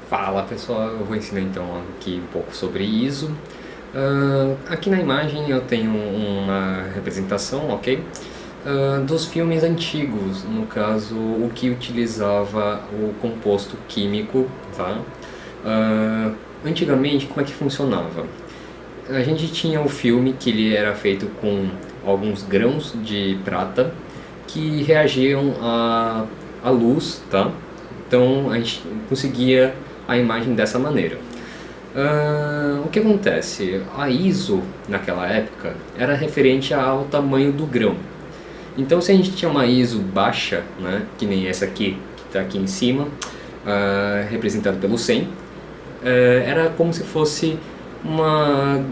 Fala pessoal, eu vou ensinar então aqui um pouco sobre ISO. Aqui na imagem eu tenho uma representação, ok? Dos filmes antigos, no caso o que utilizava o composto químico, tá? Antigamente como é que funcionava? A gente tinha o filme que ele era feito com alguns grãos de prata que reagiam à luz, tá? Então a gente conseguia a imagem dessa maneira. O que acontece? A ISO naquela época era referente ao tamanho do grão. Então se a gente tinha uma ISO baixa, né, que nem essa aqui, que está aqui em cima, representada pelo 100, era como se fosse uma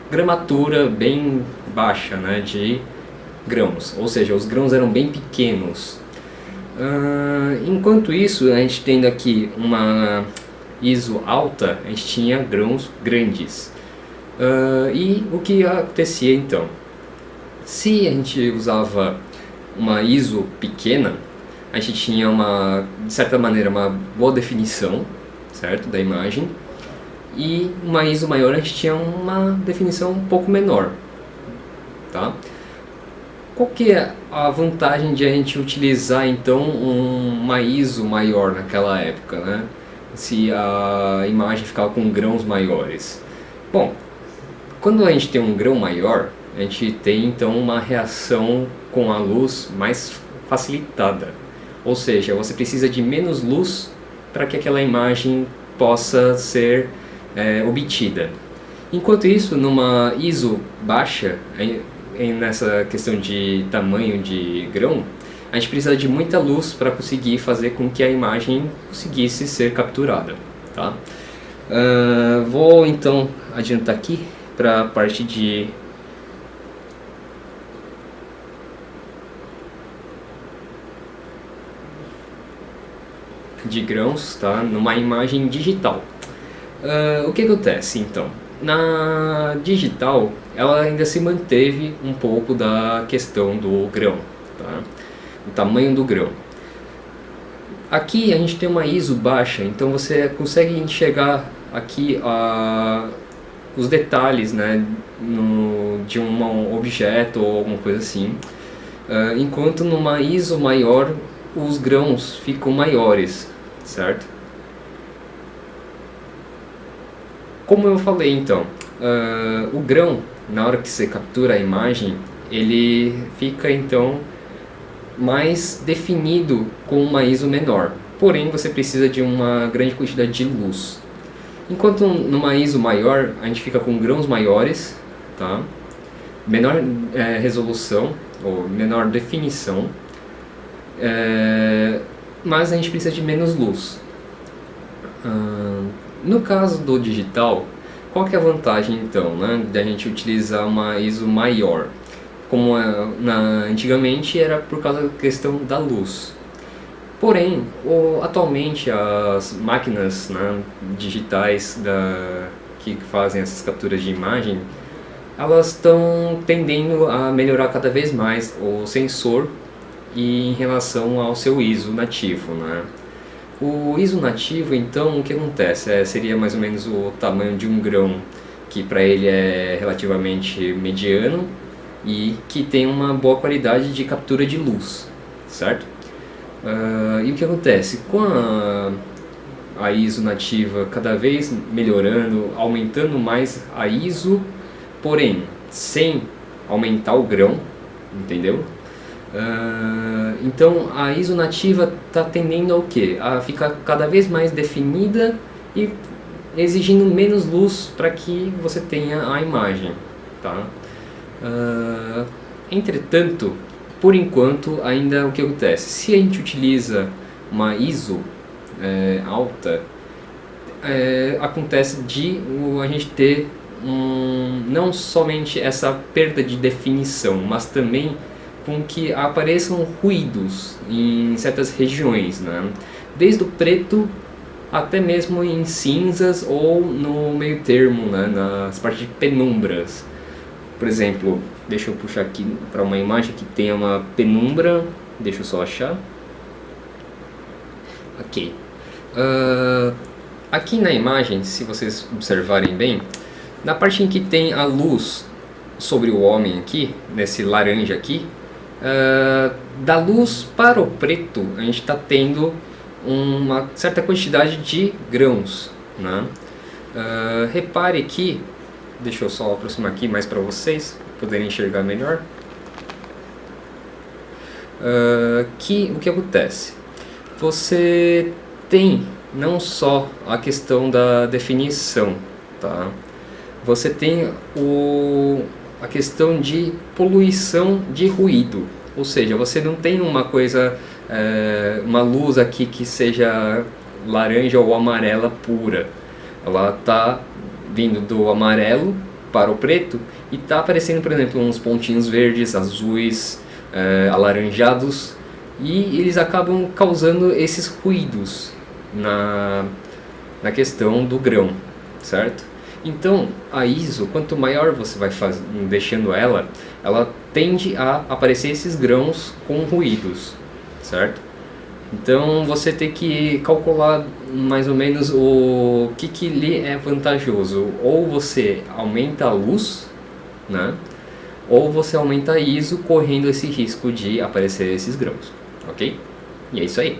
gramatura bem baixa, né, de grãos, ou seja, os grãos eram bem pequenos. Enquanto isso, a gente tendo aqui uma ISO alta, a gente tinha grãos grandes. E o que acontecia então? Se a gente usava uma ISO pequena, a gente tinha de certa maneira, uma boa definição, certo, da imagem, e uma ISO maior a gente tinha uma definição um pouco menor, tá? Qual que é a vantagem de a gente utilizar então uma ISO maior naquela época, né? Se a imagem ficava com grãos maiores? Bom, quando a gente tem um grão maior, a gente tem então uma reação com a luz mais facilitada. Ou seja, você precisa de menos luz para que aquela imagem possa ser obtida. Enquanto isso, numa ISO baixa, nessa questão de tamanho de grão, a gente precisa de muita luz para conseguir fazer com que a imagem conseguisse ser capturada, tá? Vou então adiantar aqui para a parte de grãos, tá? Numa imagem digital. O que acontece então? Na digital, ela ainda se manteve um pouco da questão do grão, tá? O tamanho do grão. Aqui a gente tem uma ISO baixa, então você consegue enxergar aqui os detalhes, né, de um objeto ou alguma coisa assim. Enquanto numa ISO maior, os grãos ficam maiores, certo? Como eu falei então, o grão, na hora que você captura a imagem, ele fica então mais definido com uma ISO menor. Porém, você precisa de uma grande quantidade de luz. Enquanto numa ISO maior, a gente fica com grãos maiores, tá? Menor resolução, ou menor definição, mas a gente precisa de menos luz. No caso do digital, qual que é a vantagem então, né, de a gente utilizar uma ISO maior? Como antigamente era por causa da questão da luz. Porém, atualmente as máquinas, né, digitais que fazem essas capturas de imagem, elas estão tendendo a melhorar cada vez mais o sensor em relação ao seu ISO nativo, né? O ISO nativo, então, o que acontece? Seria mais ou menos o tamanho de um grão, que para ele é relativamente mediano e que tem uma boa qualidade de captura de luz, certo? E o que acontece? Com a ISO nativa cada vez melhorando, aumentando mais a ISO, porém sem aumentar o grão, entendeu? Então a ISO nativa está tendendo ao quê? A ficar cada vez mais definida e exigindo menos luz para que você tenha a imagem, tá? Entretanto, por enquanto, ainda o que acontece? Se a gente utiliza uma ISO alta, acontece de a gente ter não somente essa perda de definição, mas também com que apareçam ruídos em certas regiões, né? Desde o preto até mesmo em cinzas ou no meio termo, né? Nas partes de penumbras. Por exemplo, deixa eu puxar aqui para uma imagem que tenha uma penumbra, deixa eu só achar. Ok. Aqui na imagem, se vocês observarem bem, na parte em que tem a luz sobre o homem aqui, nesse laranja aqui, da luz para o preto a gente está tendo uma certa quantidade de grãos, né? Repare que, deixa eu só aproximar aqui mais para vocês poderem enxergar melhor, que o que acontece? Você tem não só a questão da definição, tá? Você tem a questão de poluição de ruído, ou seja, você não tem uma coisa, uma luz aqui que seja laranja ou amarela pura. Ela está vindo do amarelo para o preto e está aparecendo, por exemplo, uns pontinhos verdes, azuis, alaranjados, e eles acabam causando esses ruídos na questão do grão, certo? Então a ISO, quanto maior você vai deixando ela tende a aparecer esses grãos com ruídos, certo? Então você tem que calcular mais ou menos o que lhe é vantajoso. Ou você aumenta a luz, né? Ou você aumenta a ISO correndo esse risco de aparecer esses grãos, ok? E é isso aí.